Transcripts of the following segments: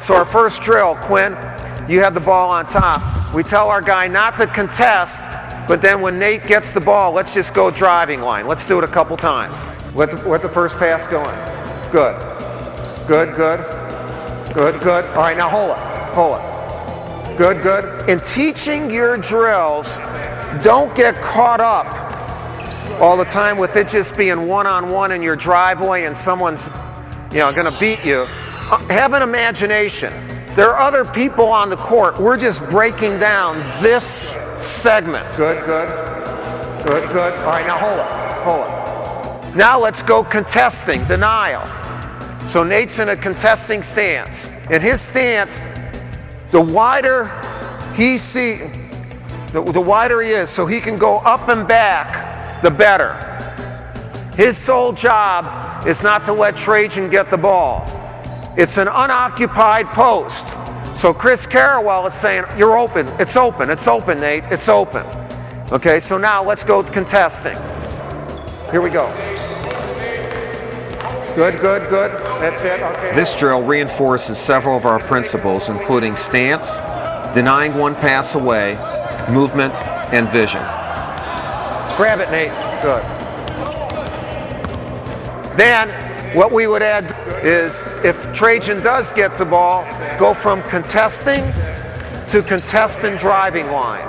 So our first drill, Quinn, you have the ball on top. We tell our guy not to contest, but then when Nate gets the ball, let's just go driving line. Let's do it a couple times. Let the first pass going. Good. Good, good. Good, good. All right, now hold it. Hold it. Good, good. In teaching your drills, don't get caught up all the time with it just being one-on-one in your driveway and someone's, going to beat you. Have an imagination. There are other people on the court. We're just breaking down this segment. Good, good. Good, good. All right, now hold it. Hold it. Now let's go contesting, denial. So Nate's in a contesting stance. In his stance, the wider he is, so he can go up and back, the better. His sole job is not to let Trajan get the ball. It's an unoccupied post. So Chris Carrawell is saying, you're open. It's open. It's open, Nate. It's open. Okay, so now let's go contesting. Here we go. Good, good, good. That's it. Okay. This drill reinforces several of our principles, including stance, denying one pass away, movement, and vision. Grab it, Nate. Good. Then, what we would add is, if Trajan does get the ball, go from contesting to contestant driving line.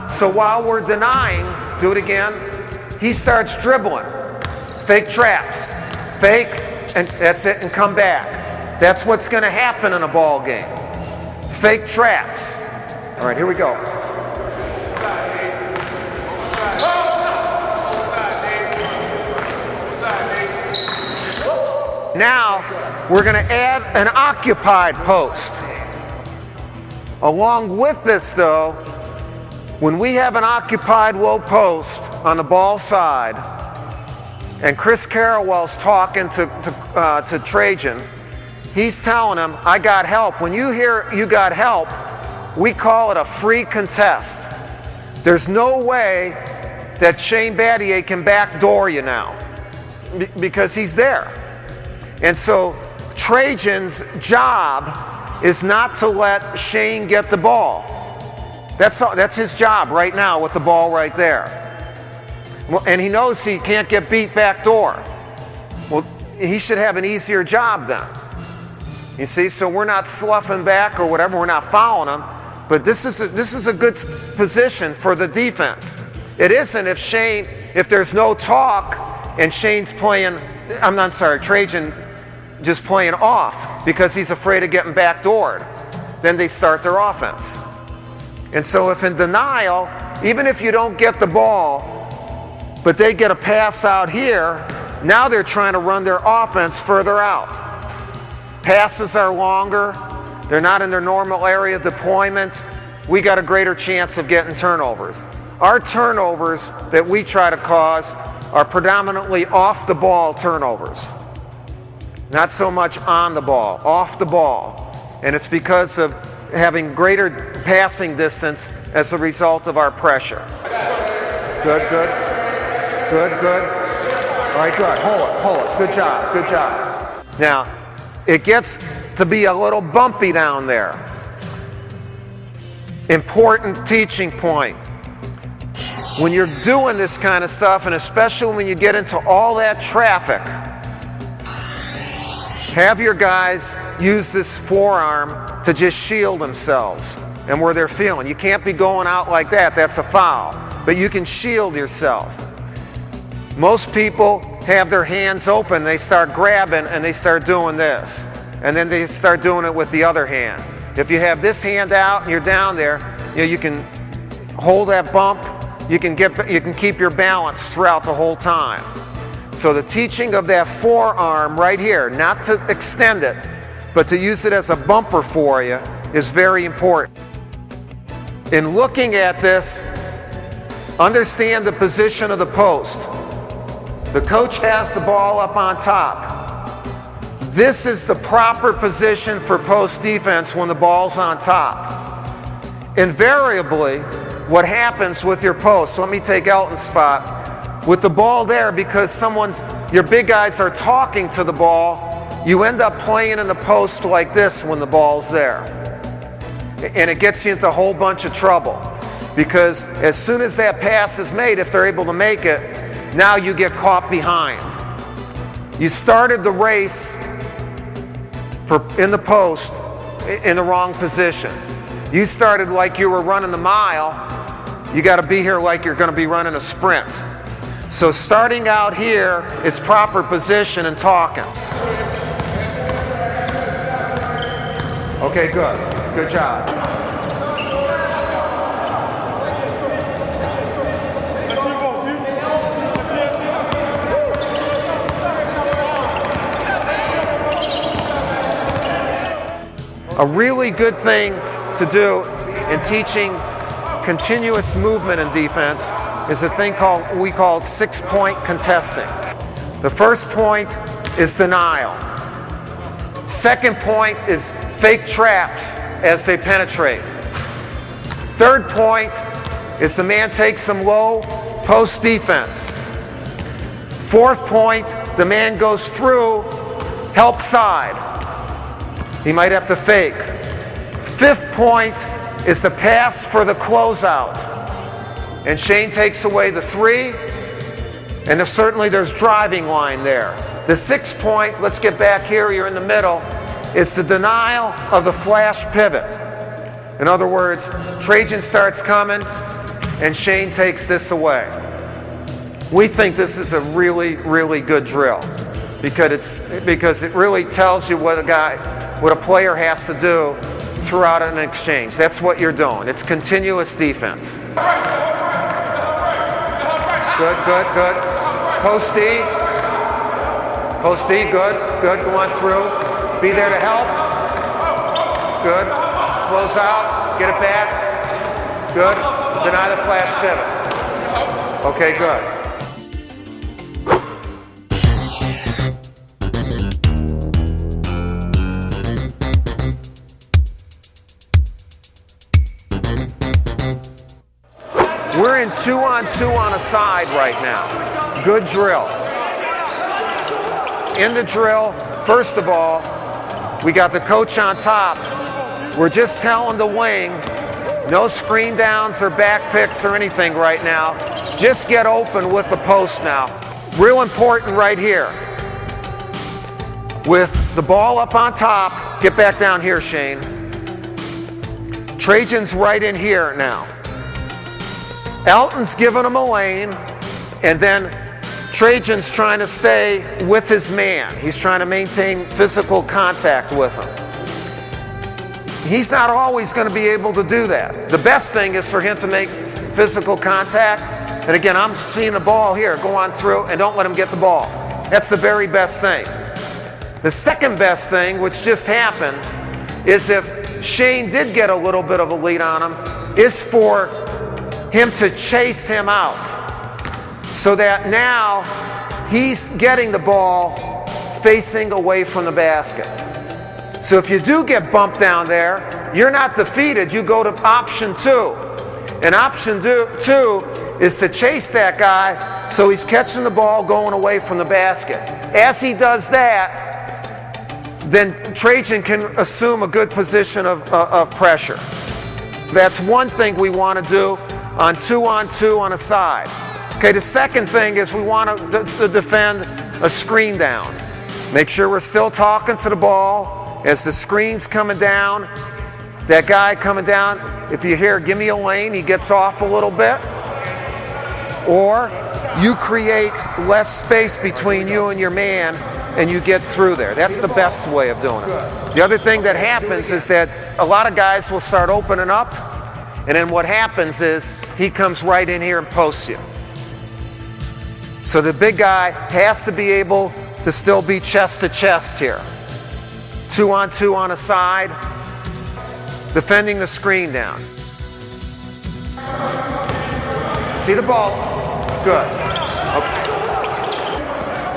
So while we're denying, do it again, he starts dribbling. Fake traps. Fake, and that's it, and come back. That's what's going to happen in a ball game. Fake traps. All right, here we go. Now, we're going to add an occupied post. Along with this, though, when we have an occupied low post on the ball side, and Chris Carrawell's talking to Trajan, he's telling him, I got help. When you hear you got help, we call it a free contest. There's no way that Shane Battier can backdoor you now because he's there. And so Trajan's job is not to let Shane get the ball. That's his job right now with the ball right there. Well, and he knows he can't get beat backdoor. Well, he should have an easier job then. You see, so we're not sloughing back or whatever, we're not fouling him, but this is a good position for the defense. It isn't if there's no talk and Shane's playing, Trajan just playing off because he's afraid of getting backdoored. Then they start their offense. And so if in denial, even if you don't get the ball, but they get a pass out here, now they're trying to run their offense further out. Passes are longer. They're not in their normal area of deployment. We got a greater chance of getting turnovers. Our turnovers that we try to cause are predominantly off the ball turnovers. Not so much on the ball, off the ball. And it's because of having greater passing distance as a result of our pressure. Good, good. Good, good. All right, good. Hold it. Good job, good job. Now, it gets to be a little bumpy down there. Important teaching point. When you're doing this kind of stuff, and especially when you get into all that traffic, have your guys use this forearm to just shield themselves and where they're feeling. You can't be going out like that. That's a foul. But you can shield yourself. Most people have their hands open, they start grabbing and they start doing this. And then they start doing it with the other hand. If you have this hand out and you're down there, you can hold that bump, you can keep your balance throughout the whole time. So the teaching of that forearm right here, not to extend it, but to use it as a bumper for you, is very important. In looking at this, understand the position of the post. The coach has the ball up on top. This is the proper position for post defense when the ball's on top. Invariably, what happens with your post, let me take Elton's spot, with the ball there, because your big guys are talking to the ball, you end up playing in the post like this when the ball's there. And it gets you into a whole bunch of trouble. Because as soon as that pass is made, if they're able to make it, now you get caught behind. You started the race in the post in the wrong position. You started like you were running the mile. You got to be here like you're going to be running a sprint. So starting out here is proper position and talking. Okay, good. Good job. A really good thing to do in teaching continuous movement in defense is a thing we call 6-point contesting. The first point is denial. Second point is fake traps as they penetrate. Third point is the man takes some low post defense. Fourth point, the man goes through help side. He might have to fake. Fifth point is the pass for the closeout. And Shane takes away the 3, and certainly there's driving line there. The 6th point, let's get back here, you're in the middle, is the denial of the flash pivot. In other words, Trajan starts coming, and Shane takes this away. We think this is a really, really good drill because it really tells you what a player has to do throughout an exchange. That's what you're doing. It's continuous defense. Good, good, good. Post D. Post D, good, good. Go on through. Be there to help. Good. Close out. Get it back. Good. Deny the flash pivot. Okay, good. We're in 2-on-2 on a side right now. Good drill. In the drill, first of all, we got the coach on top. We're just telling the wing, no screen downs or back picks or anything right now. Just get open with the post now. Real important right here. With the ball up on top, get back down here, Shane. Trajan's right in here now. Elton's giving him a lane, and then Trajan's trying to stay with his man. He's trying to maintain physical contact with him. He's not always going to be able to do that. The best thing is for him to make physical contact. And again, I'm seeing the ball here. Go on through and don't let him get the ball. That's the very best thing. The second best thing, which just happened, is if Shane did get a little bit of a lead on him, is for him to chase him out so that now he's getting the ball facing away from the basket. So if you do get bumped down there, you're not defeated. You go to option 2. And option 2 is to chase that guy so he's catching the ball going away from the basket. As he does that, then Trajan can assume a good position of pressure. That's one thing we want to do on 2-on-2 on a side. Okay, the second thing is we want to defend a screen down. Make sure we're still talking to the ball as the screen's coming down. That guy coming down, if you hear, give me a lane, he gets off a little bit. Or you create less space between you and your man and you get through there. That's the best way of doing it. The other thing that happens is that a lot of guys will start opening up, and then what happens is he comes right in here and posts you. So the big guy has to be able to still be chest to chest here. 2-on-2 on a side, defending the screen down. See the ball? Good. Okay.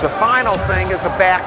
The final thing is a back